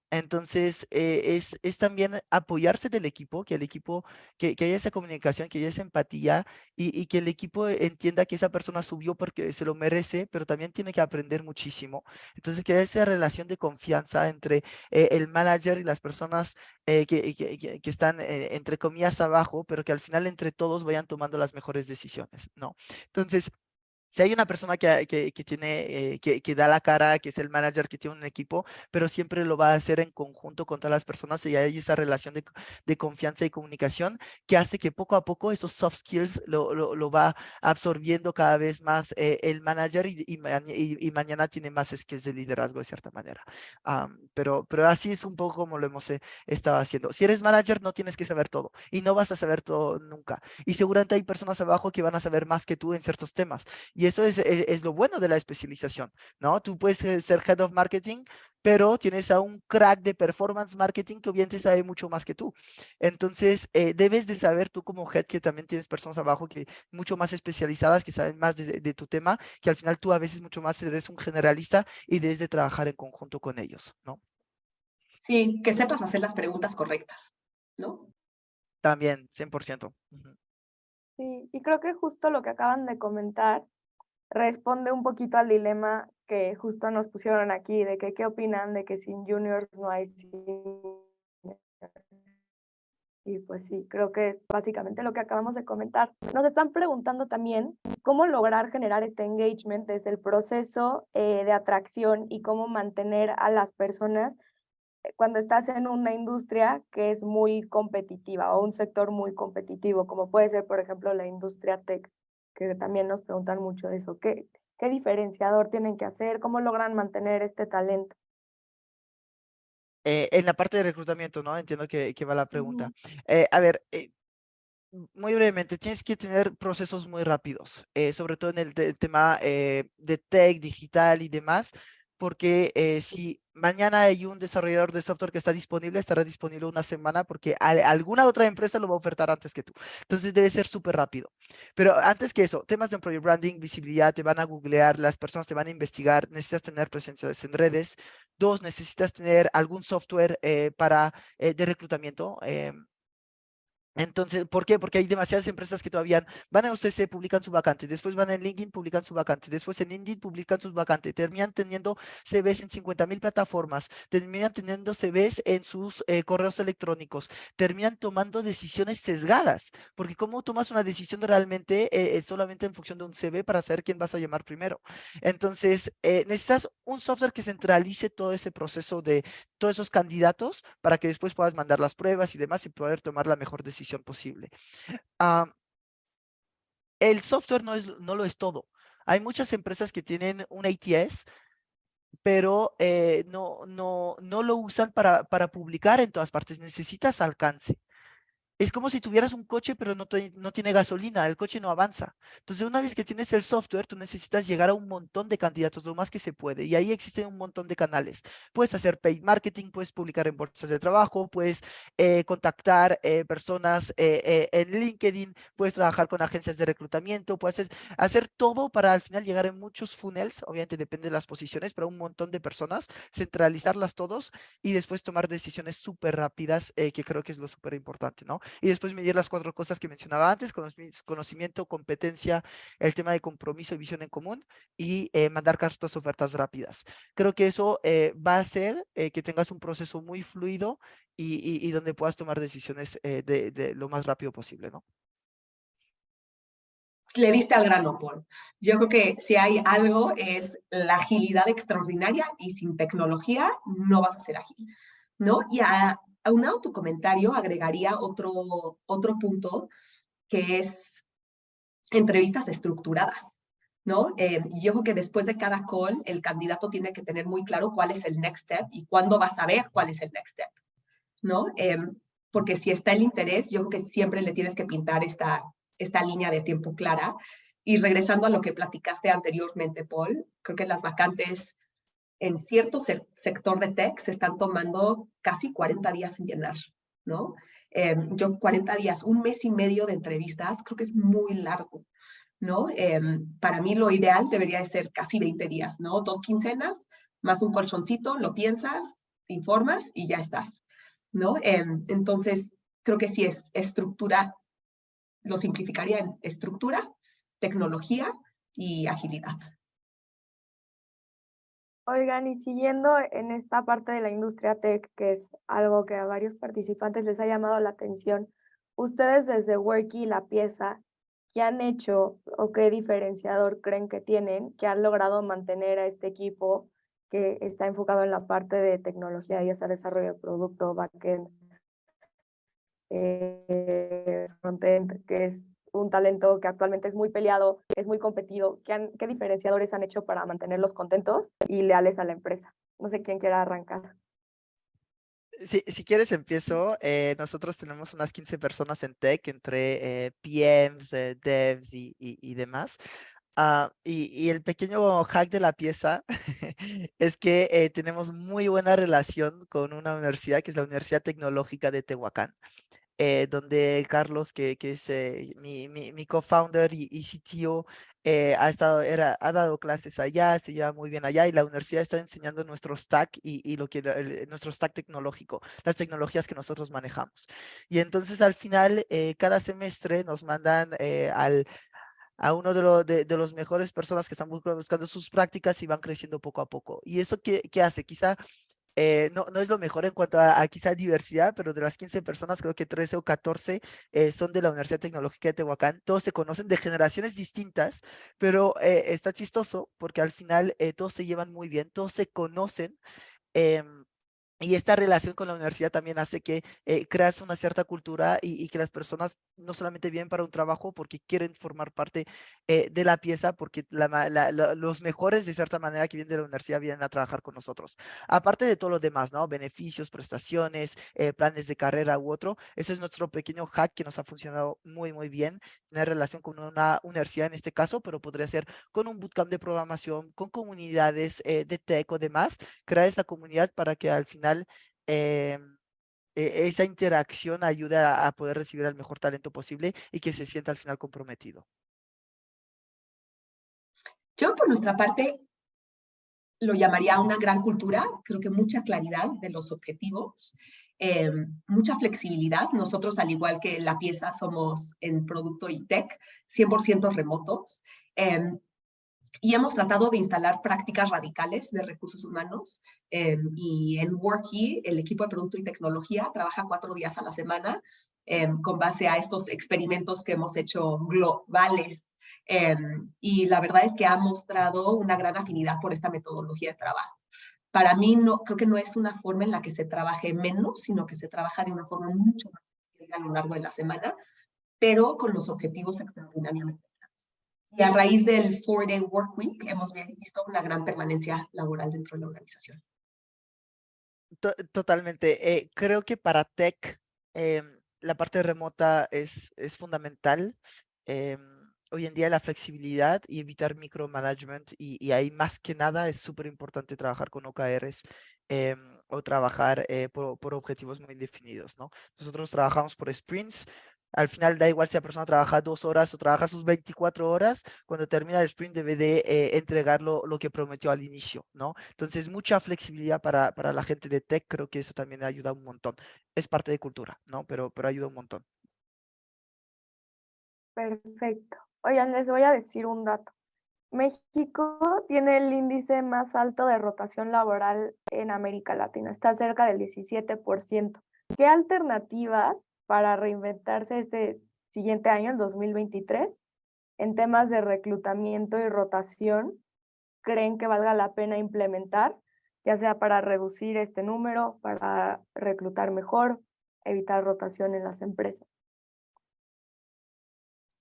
Entonces, es también apoyarse del equipo, que el equipo, que haya esa comunicación, que haya esa empatía y que el equipo entienda que esa persona subió porque se lo merece, pero también tiene que aprender muchísimo. Entonces, que haya esa relación de confianza entre el manager y las personas que están, entre comillas, abajo, pero que al final entre todos vayan tomando las mejores decisiones, ¿no? Entonces, Si hay una persona que tiene, que da la cara, que es el manager, que tiene un equipo, pero siempre lo va a hacer en conjunto con todas las personas y hay esa relación de confianza y comunicación que hace que poco a poco esos soft skills lo va absorbiendo cada vez más el manager y mañana tiene más skills de liderazgo de cierta manera. Pero así es un poco como lo hemos estado haciendo. Si eres manager, no tienes que saber todo y no vas a saber todo nunca. Y seguramente hay personas abajo que van a saber más que tú en ciertos temas. Y eso es lo bueno de la especialización, ¿no? Tú puedes ser head of marketing, pero tienes a un crack de performance marketing que obviamente sabe mucho más que tú. Entonces, debes de saber tú como head que también tienes personas abajo que mucho más especializadas, que saben más de tu tema, que al final tú a veces mucho más eres un generalista y debes de trabajar en conjunto con ellos, ¿no? Sí, que sepas hacer las preguntas correctas, ¿no? También, 100%. Ujú. Sí, y creo que justo lo que acaban de comentar responde un poquito al dilema que justo nos pusieron aquí, de que qué opinan de que sin juniors no hay seniors. Y pues sí, creo que es básicamente lo que acabamos de comentar. Nos están preguntando también cómo lograr generar este engagement desde el proceso de atracción y cómo mantener a las personas cuando estás en una industria que es muy competitiva o un sector muy competitivo, como puede ser, por ejemplo, la industria tech, que también nos preguntan mucho de eso. ¿Qué diferenciador tienen que hacer? ¿Cómo logran mantener este talento? En la parte de reclutamiento, ¿no? Entiendo que va la pregunta. Ujú. A ver, muy brevemente, tienes que tener procesos muy rápidos, sobre todo en el tema de tech, digital y demás, porque si mañana hay un desarrollador de software que está disponible, estará disponible una semana porque alguna otra empresa lo va a ofertar antes que tú. Entonces debe ser súper rápido. Pero antes que eso, temas de employer branding, visibilidad, te van a googlear, las personas te van a investigar, necesitas tener presencia en redes. Dos, necesitas tener algún software de reclutamiento. Entonces, ¿por qué? Porque hay demasiadas empresas que todavía van a UCC, publican su vacante, después van en LinkedIn, publican su vacante, después en Indeed publican sus vacantes, terminan teniendo CVs en 50,000 plataformas, terminan teniendo CVs en sus correos electrónicos, terminan tomando decisiones sesgadas, porque ¿cómo tomas una decisión realmente solamente en función de un CV para saber quién vas a llamar primero? Entonces, necesitas un software que centralice todo ese proceso de todos esos candidatos para que después puedas mandar las pruebas y demás y poder tomar la mejor decisión posible. Ah, el software no lo es todo. Hay muchas empresas que tienen un ATS, pero no lo usan para publicar en todas partes. Necesitas alcance. Es como si tuvieras un coche, pero no tiene gasolina, el coche no avanza. Entonces, una vez que tienes el software, tú necesitas llegar a un montón de candidatos, lo más que se puede. Y ahí existen un montón de canales. Puedes hacer paid marketing, puedes publicar en bolsas de trabajo, puedes contactar personas en LinkedIn, puedes trabajar con agencias de reclutamiento, puedes hacer todo para al final llegar en muchos funnels, obviamente depende de las posiciones, pero un montón de personas, centralizarlas todos y después tomar decisiones súper rápidas, que creo que es lo súper importante, ¿no? Y después medir las cuatro cosas que mencionaba antes: conocimiento, competencia, el tema de compromiso y visión en común y mandar cartas ofertas rápidas. Creo que eso va a hacer que tengas un proceso muy fluido y donde puedas tomar decisiones de lo más rápido posible, ¿no? Le diste al grano, Paul. Yo creo que si hay algo es la agilidad extraordinaria y sin tecnología no vas a ser ágil, ¿no? Y aunado tu comentario, agregaría otro punto que es entrevistas estructuradas, ¿no? Yo creo que después de cada call, el candidato tiene que tener muy claro cuál es el next step y cuándo va a saber cuál es el next step, ¿no? Porque si está el interés, yo creo que siempre le tienes que pintar esta línea de tiempo clara. Y regresando a lo que platicaste anteriormente, Paul, creo que las vacantes en cierto sector de tech se están tomando casi 40 días en llenar, ¿no? Yo 40 días, un mes y medio de entrevistas, creo que es muy largo, ¿no? Para mí lo ideal debería de ser casi 20 días, ¿no? 2 quincenas, más un colchoncito, lo piensas, te informas y ya estás, ¿no? Entonces, creo que si es estructura, lo simplificaría en estructura, tecnología y agilidad. Oigan, y siguiendo en esta parte de la industria tech, que es algo que a varios participantes les ha llamado la atención, ustedes desde Worky La Pieza, ¿qué han hecho o qué diferenciador creen que tienen que han logrado mantener a este equipo que está enfocado en la parte de tecnología, ya sea desarrollo de producto, backend, frontend, que es un talento que actualmente es muy peleado, es muy competido? ¿Qué diferenciadores han hecho para mantenerlos contentos y leales a la empresa? No sé quién quiera arrancar. Si quieres empiezo. Nosotros tenemos unas 15 personas en tech, entre PMs, devs y demás. Y el pequeño hack de la pieza es que tenemos muy buena relación con una universidad que es la Universidad Tecnológica de Tehuacán, donde Carlos, que es mi co-founder y CTO, ha dado clases allá, se lleva muy bien allá, y la universidad está enseñando nuestro stack y lo que nuestro stack tecnológico, las tecnologías que nosotros manejamos. Y entonces al final, cada semestre nos mandan a uno de los mejores personas que están buscando sus prácticas y van creciendo poco a poco. ¿Y eso qué hace? Quizá no es lo mejor en cuanto a quizá diversidad, pero de las 15 personas, creo que 13 o 14 son de la Universidad Tecnológica de Tehuacán. Todos se conocen de generaciones distintas, pero está chistoso porque al final todos se llevan muy bien, todos se conocen. em, y esta relación con la universidad también hace que creas una cierta cultura y que las personas no solamente vienen para un trabajo porque quieren formar parte de la pieza, porque los mejores de cierta manera que vienen de la universidad vienen a trabajar con nosotros. Aparte de todo lo demás, ¿no? Beneficios, prestaciones, planes de carrera u otro. Eso es nuestro pequeño hack que nos ha funcionado muy, muy bien. Tener relación con una universidad en este caso, pero podría ser con un bootcamp de programación, con comunidades de tech o demás, crear esa comunidad para que al final eh, esa interacción ayude a poder recibir el mejor talento posible y que se sienta al final comprometido. Yo, por nuestra parte, lo llamaría una gran cultura, creo que mucha claridad de los objetivos, mucha flexibilidad. Nosotros, al igual que la pieza, somos en producto y tech, 100% remotos. Y hemos tratado de instalar prácticas radicales de recursos humanos. Y en Worky, el equipo de producto y tecnología trabaja 4 días a la semana con base a estos experimentos que hemos hecho globales. Y la verdad es que ha mostrado una gran afinidad por esta metodología de trabajo. Para mí, no, creo que no es una forma en la que se trabaje menos, sino que se trabaja de una forma mucho más a lo largo de la semana, pero con los objetivos extraordinariamente. Y a raíz del 4-day work week hemos visto una gran permanencia laboral dentro de la organización. Totalmente. Creo que para tech la parte remota es fundamental. Em, Hoy en día la flexibilidad y evitar micromanagement, y ahí más que nada es súper importante trabajar con OKRs, o trabajar por objetivos muy definidos, ¿no? Nosotros trabajamos por sprints. Al final da igual si la persona trabaja 2 horas o trabaja sus 24 horas, cuando termina el sprint debe de entregar lo que prometió al inicio, ¿no? Entonces, mucha flexibilidad para la gente de tech, creo que eso también ayuda un montón. Es parte de cultura, ¿no? Pero ayuda un montón. Perfecto. Oigan, les voy a decir un dato. México tiene el índice más alto de rotación laboral en América Latina, está cerca del 17%. ¿Qué alternativas para reinventarse este siguiente año, el 2023, en temas de reclutamiento y rotación, creen que valga la pena implementar, ya sea para reducir este número, para reclutar mejor, evitar rotación en las empresas?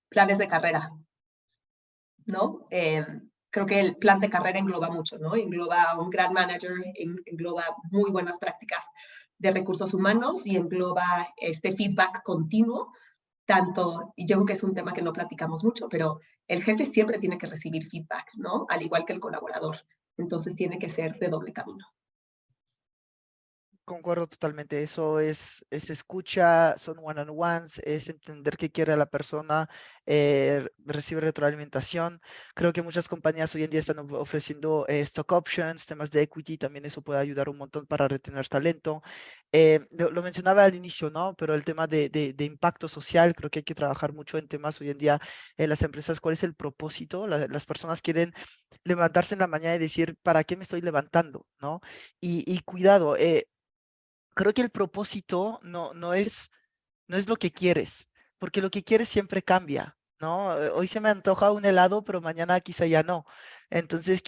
Planes de carrera, ¿no? Creo que el plan de carrera engloba mucho, ¿no? Engloba un gran manager, engloba muy buenas prácticas de recursos humanos y engloba este feedback continuo, tanto, y yo creo que es un tema que no platicamos mucho, pero el jefe siempre tiene que recibir feedback, ¿no? Al igual que el colaborador. Entonces tiene que ser de doble camino. Concuerdo totalmente. Eso es escucha, son one-on-ones, es entender qué quiere la persona, recibir retroalimentación. Creo que muchas compañías hoy en día están ofreciendo stock options, temas de equity, también eso puede ayudar un montón para retener talento. Lo mencionaba al inicio, ¿no? Pero el tema de impacto social, creo que hay que trabajar mucho en temas hoy en día en las empresas. ¿Cuál es el propósito? Las personas quieren levantarse en la mañana y decir, ¿para qué me estoy levantando? ¿No? Y cuidado, creo que el propósito no es lo que quieres, porque lo que quieres siempre cambia. ¿no? Hoy se me antoja un helado, pero mañana quizá ya no. Entonces,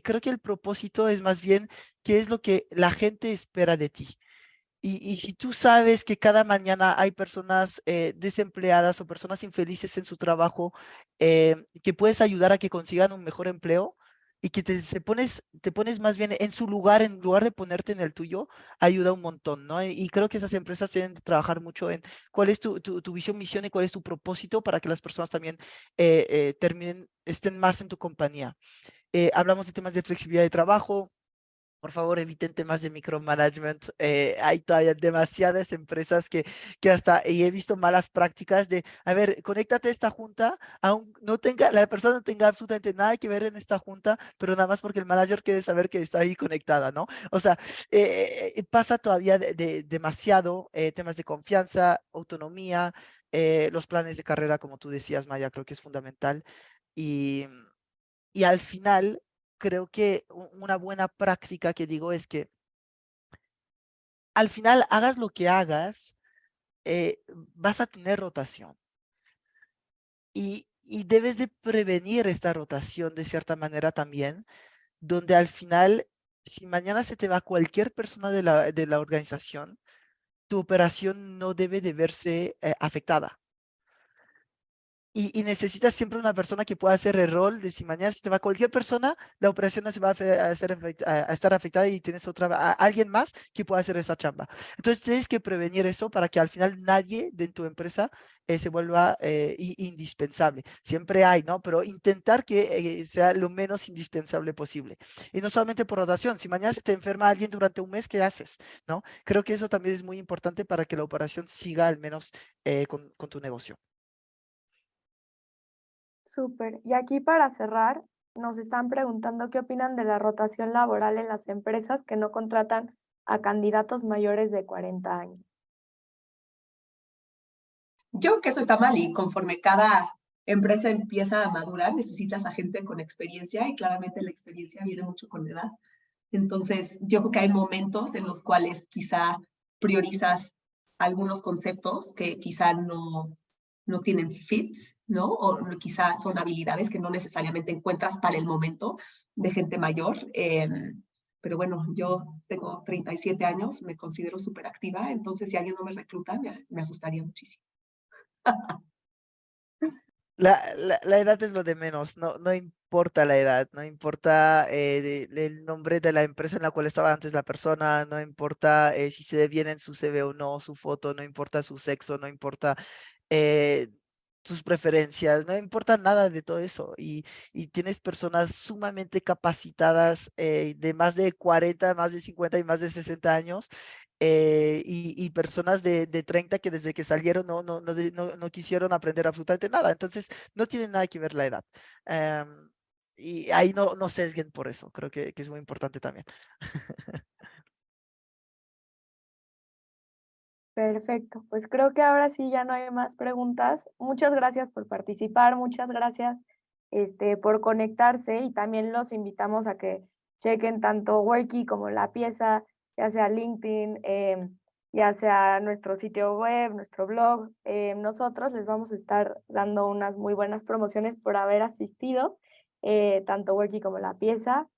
creo que el propósito es más bien qué es lo que la gente espera de ti. Y si tú sabes que cada mañana hay personas desempleadas o personas infelices en su trabajo, que puedes ayudar a que consigan un mejor empleo y que te pones más bien en su lugar, en lugar de ponerte en el tuyo, ayuda un montón, ¿no? Y creo que esas empresas tienen que trabajar mucho en cuál es tu visión, misión y cuál es tu propósito para que las personas también estén más en tu compañía. Hablamos de temas de flexibilidad de trabajo. Por favor, eviten temas de micromanagement. Hay todavía demasiadas empresas que hasta, y he visto malas prácticas de, a ver, conéctate a esta junta, aún no tenga, la persona no tenga absolutamente nada que ver en esta junta, pero nada más porque el manager quiere saber que está ahí conectada, ¿no? O sea, pasa todavía demasiado temas de confianza, autonomía, los planes de carrera, como tú decías, Maya, creo que es fundamental. Y y al final, creo que una buena práctica que digo es que al final hagas lo que hagas, vas a tener rotación y debes de prevenir esta rotación de cierta manera también, donde al final, si mañana se te va cualquier persona de la organización, tu operación no debe de verse afectada. Y necesitas siempre una persona que pueda hacer el rol de si mañana se te va cualquier persona, la operación no se va a estar afectada y tienes alguien más que pueda hacer esa chamba. Entonces tienes que prevenir eso para que al final nadie de tu empresa se vuelva indispensable. Siempre hay, ¿no? Pero intentar que sea lo menos indispensable posible. Y no solamente por rotación, si mañana se te enferma alguien durante un mes, ¿qué haces? ¿No? Creo que eso también es muy importante para que la operación siga al menos con tu negocio. Súper. Y aquí para cerrar, nos están preguntando qué opinan de la rotación laboral en las empresas que no contratan a candidatos mayores de 40 años. Yo creo que eso está mal y conforme cada empresa empieza a madurar, necesitas a gente con experiencia y claramente la experiencia viene mucho con la edad. Entonces, yo creo que hay momentos en los cuales quizá priorizas algunos conceptos que quizá no tienen fit, ¿no? O quizá son habilidades que no necesariamente encuentras para el momento de gente mayor. Pero bueno, yo tengo 37 años, me considero súper activa, entonces si alguien no me recluta, me asustaría muchísimo. La edad es lo de menos, no importa la edad, no importa el nombre de la empresa en la cual estaba antes la persona, no importa si se ve bien en su CV o no, su foto, no importa su sexo, no importa eh, sus preferencias, no importa nada de todo eso. Y tienes personas sumamente capacitadas de más de 40, más de 50 y más de 60 años. Y personas de 30 que desde que salieron no quisieron aprender absolutamente nada. Entonces, no tiene nada que ver la edad. Em, y ahí no sesguen por eso. Creo que es muy importante también. Perfecto. Pues creo que ahora sí ya no hay más preguntas. Muchas gracias por participar, muchas gracias por conectarse y también los invitamos a que chequen tanto Worky como La Pieza, ya sea LinkedIn, ya sea nuestro sitio web, nuestro blog. Nosotros les vamos a estar dando unas muy buenas promociones por haber asistido, tanto Worky como La Pieza.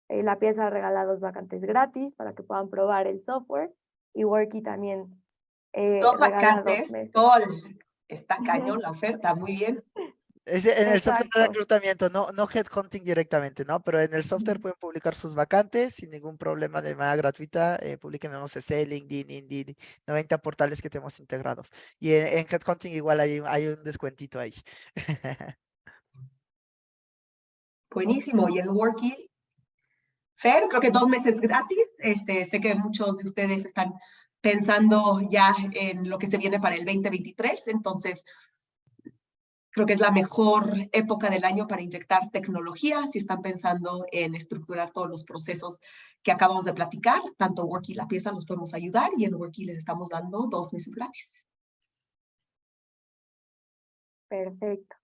La Pieza regala 2 vacantes gratis para que puedan probar el software y Worky también Dos regala 2 vacantes, meses. todo está cañón la oferta, muy bien. En el software de Exacto, reclutamiento, no headhunting directamente, ¿no? Pero en el software Ujú. pueden publicar sus vacantes sin ningún problema de manera gratuita. Publiquen en OCC, LinkedIn, Indeed, 90 portales que tenemos integrados. Y en headhunting igual hay un descuentito ahí. Buenísimo. Y en Worky, Fer, creo que 2 meses gratis. Sé que muchos de ustedes están pensando ya en lo que se viene para el 2023, entonces creo que es la mejor época del año para inyectar tecnología si están pensando en estructurar todos los procesos que acabamos de platicar. Tanto Worky y La Pieza nos podemos ayudar y en Worky les estamos dando 2 meses gratis. perfecto.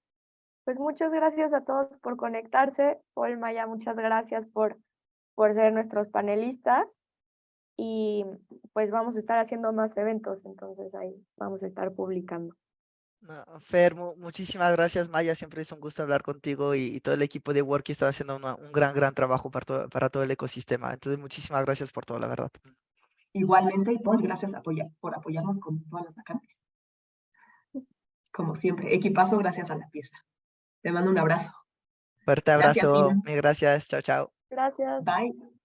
Pues muchas gracias a todos por conectarse. Paul, Maya, muchas gracias por ser nuestros panelistas y pues vamos a estar haciendo más eventos, entonces ahí vamos a estar publicando. No, Fer, muchísimas gracias, Maya. Siempre es un gusto hablar contigo y todo el equipo de Worky está haciendo un gran trabajo para todo el ecosistema. Entonces, muchísimas gracias por todo, la verdad. Igualmente, y Paul, gracias por apoyarnos con todas las vacantes. Como siempre, equipazo gracias a la pieza. Te mando un abrazo. Fuerte Gracias, abrazo, Tina. mil gracias, chao, chao. Gracias. Bye.